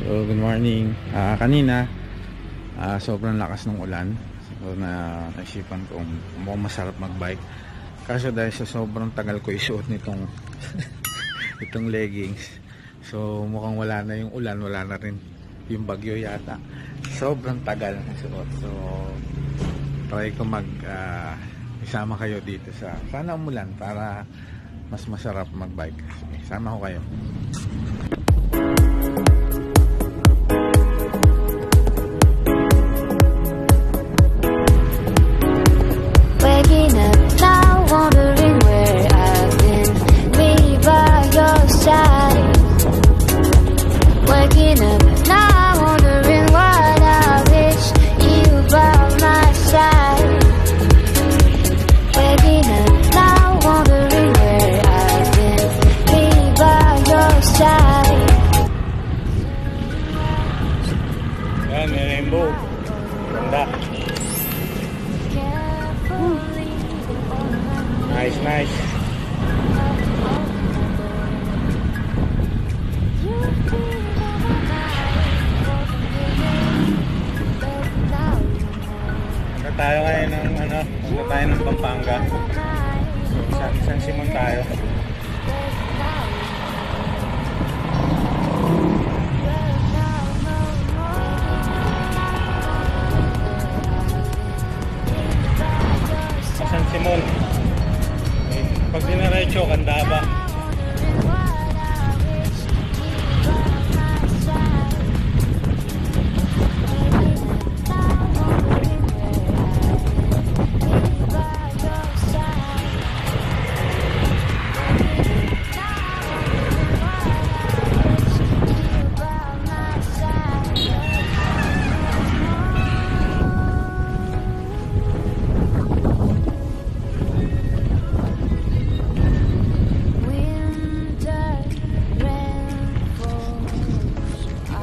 So good morning. Kanina sobrang lakas ng ulan. So naisipan ko mukhang masarap magbike. Kaso dahil sa sobrang tagal ko isuot nitong itong leggings. So mukhang wala na yung ulan, wala na rin yung bagyo yata. Sobrang tagal ng suot. So try ko isama kayo dito sa sana umulan para mas masarap magbike. Sama ko kayo. Waking up now, wondering where I've been. Me by your side. Waking up now, wondering what I wish you by my side. Waking up now, wondering where I've been. Me by your side. Yan, may rainbow. Ganda. Nice. Punta tayo ngayon punta tayo ng Pampanga. So, San Simon tayo. San Simon. Pag dinaretso, Candaba.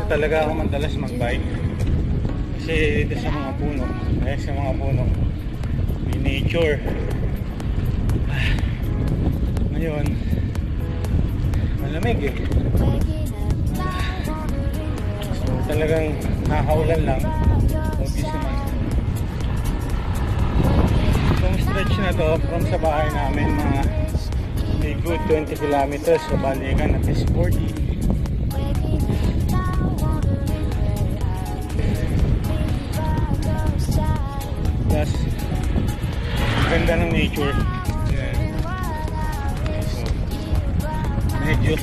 Talaga ako madalas magbike kasi dito sa mga puno, may nature. Ngayon malamig so talagang nakakaulan lang, obvious naman. Itong stretch na to from sa bahay namin mga may good 20 kilometers, so balikan at least 40. Plus, ganda ng nature. So, medyo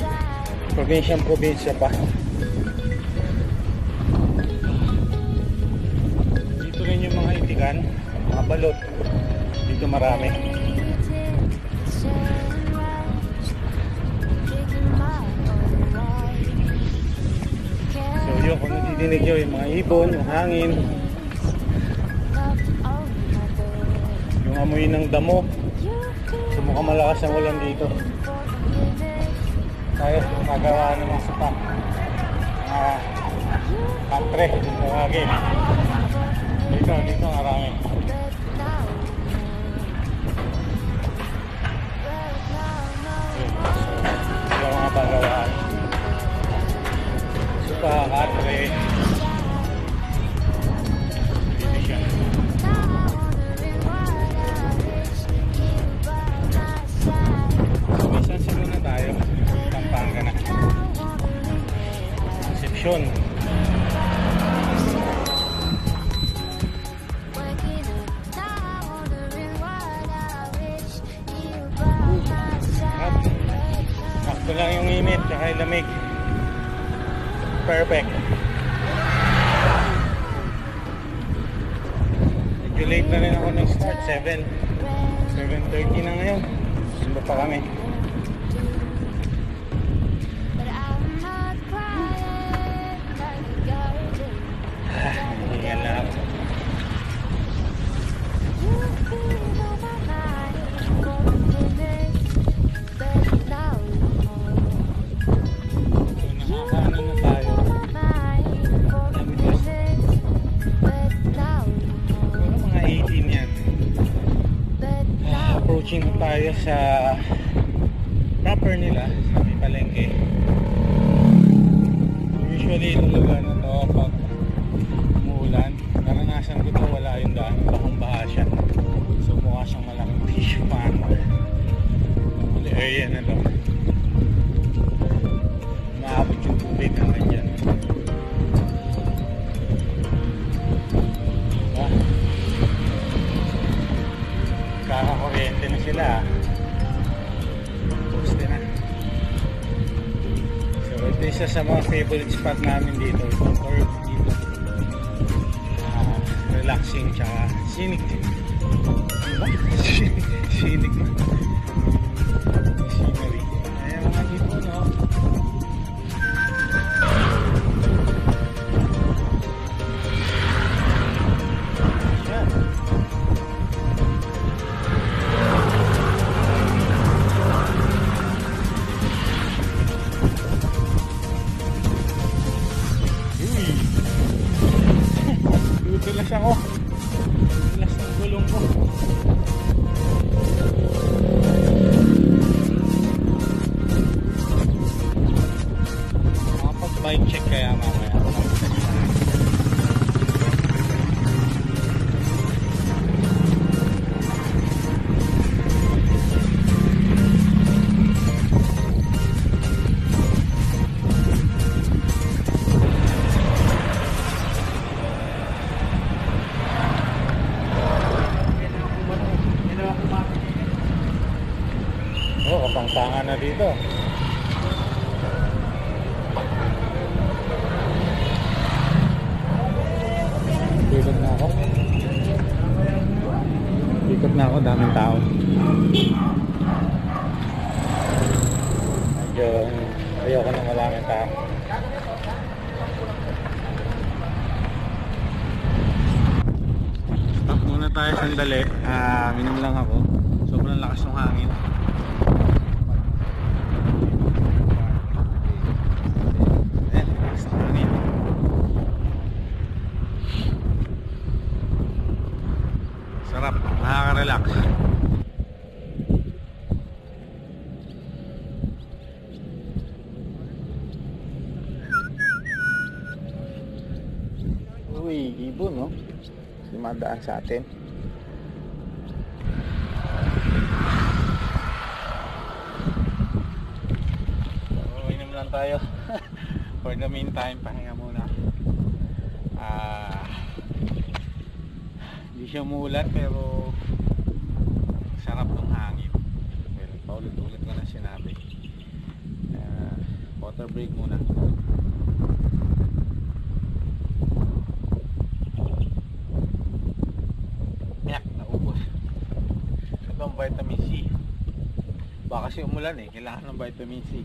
probinsya pa. Dito rin yung mga itikan, mga balot. Dito marami. So yun, kung nadidinig nyo yung mga ibon, yung hangin, amoy ng damo. So mukhang malakas ang ulan dito. Tayo magawa naman sa country tawagin. Dito marami. Ito mga pagawaan sa country. Sakto lang yung init tsaka yung lamig. Perfect. Medyo late na rin ako nag-start. 7:30 na ngayon. Simba pa kami. Approaching tayo sa proper nila sa may palengke. Usually itong lugar na to pag umuulan, naranasan ko to, wala yung daan, bakang baha siya. So mukha siyang malaking fish pond the area na to. Maabot yung tubig hanggang dyan. Diba? Kakakuryente na sila. Poste na. So ito isa sa mga favorite spot namin dito. Ito curve dito. Relaxing tsaka scenic. Diba? Scenic. Scenery. Ayan mga dito, no? Ayan. Dudulas ako. Dudulas ng gulong ko. Makapag-bike check kaya mamaya. Oh, kapangpangan na dito. Ikot na ako. Ikot na ako, daming tao. Medyo ayoko nang maraming tao. Stop muna tayo sandali. Minom lang ako. Sobrang lakas ng hangin. Sarap, nakaka-relax. Uy, ibon, no? Dumadaan sa atin. So, inom lang tayo. For the meantime, pahinga muna. Hindi siya umuulan pero sarap ng hangin. Well, paulit-ulit ko na sinabi. Water break muna. Yak, naubos. Ito ang vitamin C. Baka kasi umulan eh, kailangan ng vitamin C.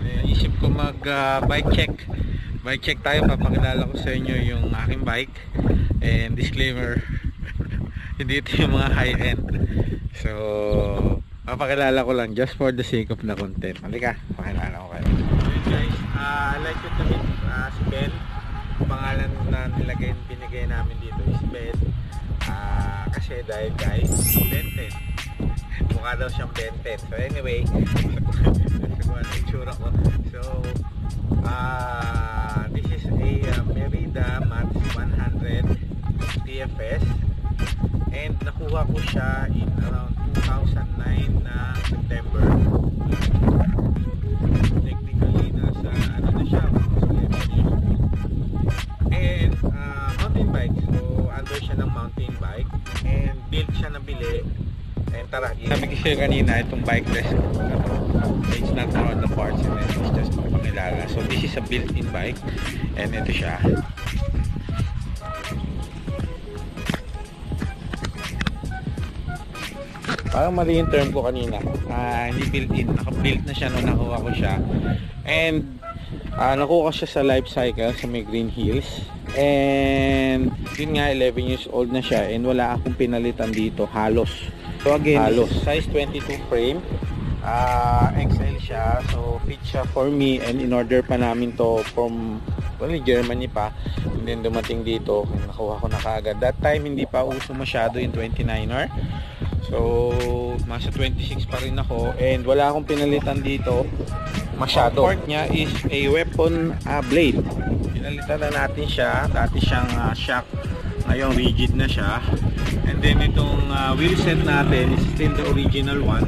Naisip ko mag bike check. Bike check tayo, papakilala ko sa inyo yung aking bike. And disclaimer, hindi ito yung mga high-end. So, papakilala ko lang just for the sake of the content. Halika, pakilala ko kayo. Guys, I'd like you to meet si Ben. Pangalan na binigay namin dito is Ben. Kasi dahil guys, Ben 10. Mukha daw siyang Ben 10. So anyway, ano itsura ko. So, this is a Merida Max 100 TFS and nakuha ko siya in around 2009 na September. Technically nasa ano na siya, and mountain bike. So under siya ng mountain bike and built siya na bili. And tara, sabi ko siya kanina, itong bike rest it's not one of the parts and then it's just pakilala. So this is a built-in bike and ito siya. Parang mali yung term ko kanina. Hindi built-in, naka-built na siya nung nakuha ko siya. And nakuha ko siya sa life cycle sa may Green Hills. And yun nga, 11 years old na siya and wala akong pinalitan dito halos. So again, halos size 22 frame, XL siya, so fit siya for me. And in order pa namin to from Germany pa, and then dumating dito, nakuha ko na kaagad. That time hindi pa uso masyado yung 29er, so nasa 26 pa rin ako and wala akong pinalitan dito. masyado. Part niya is a weapon blade. Pinalitan na natin siya. Dati siyang shock. Ngayon rigid na siya. And then itong wheel set natin is still the original one.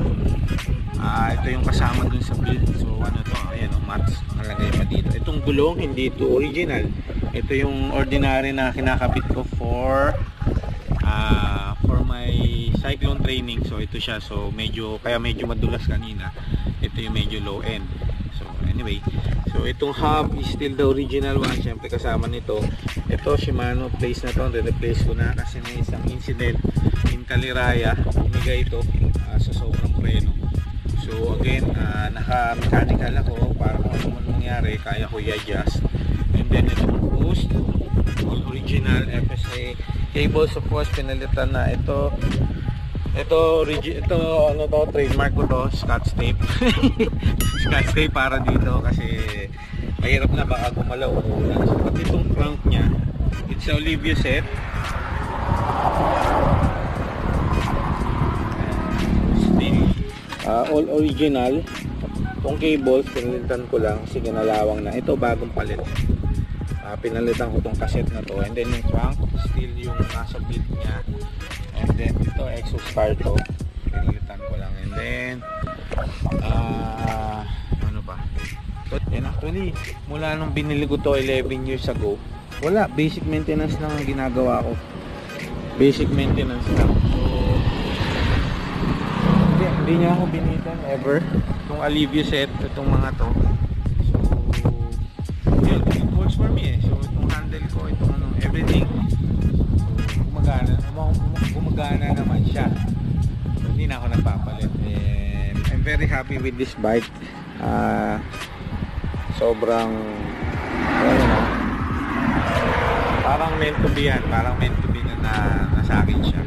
Ito yung kasama dun sa build. So ano to, ayan o, mats nalagay pa dito. Itong gulong hindi ito original. Ito yung ordinary na kinakabit ko for my cyclone training. So ito siya, so kaya medyo madulas kanina. Ito yung medyo low end. So anyway, so itong hub is still the original one. Siyempre kasama nito. Ito Shimano place na to, re-replace ko na kasi may isang incident in Caliraya. Bumigay ito sa sobrang preno. So again, naka-mechanical ako para kung ano man mangyari, kaya ko i-adjust. And then itong post, all original FSA cables, of course pinalitan na ito ano to, trademark ko to, Scotch tape. Scotch tape para dito kasi mahirap na baka gumalaw o ulan. So pati itong crank nya, it's a Olivia set. Still all original. Itong cables pinalitan ko lang kasi ginalawang na. Ito bagong palit. Pinalitan ko itong cassette na to. And then yung crank still yung nasa build nya. And then ito exhaust car to, pinalitan ko lang. And then ano pa, and actually mula nung binili ko to 11 years ago, wala, basic maintenance lang ang ginagawa ko. Basic maintenance lang. So hindi niya ako binitan ever itong Alivio set, itong mga to. So yun, it works for me So itong handle ko, itong ano, everything, gumagana naman siya. So, hindi na ako nagpapalit. And I'm very happy with this bike. Sobrang parang meant to be yan. Parang meant to be na sa akin siya.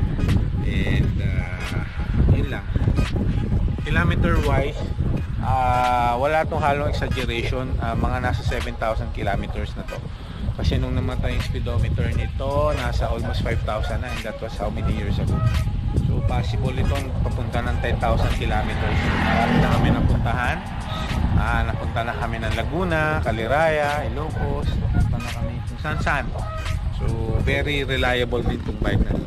And yun lang. Kilometer wise, wala tong halong exaggeration. Mga nasa 7,000 kilometers na to. Kasi nung namatay yung speedometer nito, nasa almost 5,000 na, and that was how many years ago. So possible itong papunta ng 10,000 kilometers. Marami na kami napuntahan. Napunta na kami ng Laguna, Caliraya, Ilocos, napunta na kami kung saan. So very reliable din itong bike na ito.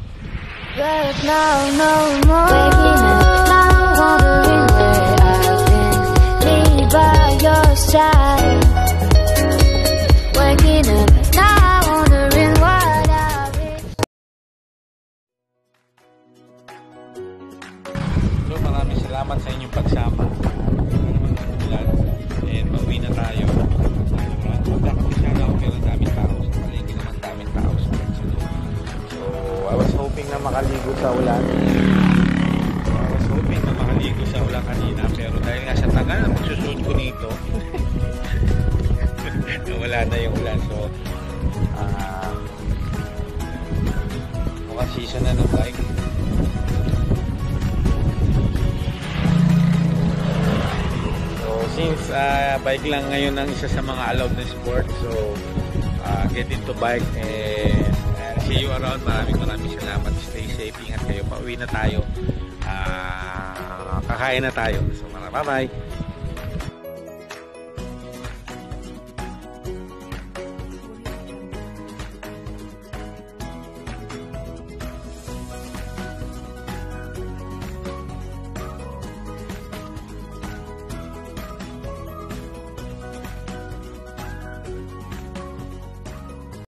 But now no more waking up, now wondering where I've been. Me by your side. Waking up, now wondering what I've been. So maraming salamat sa inyong pagsama. And pauwi na tayo. Sana ako pero daming tao. So palagi naman daming tao. So I was hoping na makaligo sa ulan. Kanina. Pero dahil nga sa tagal na magsusunod ko nito, wala na yung ulan. So mukhang season na ng bike. So since bike lang ngayon ang isa sa mga allowed na sport, so get into bike and see you around. Maraming salamat. Stay safe, ingat kayo. Pauwi na tayo. Kakain na tayo. So bye bye.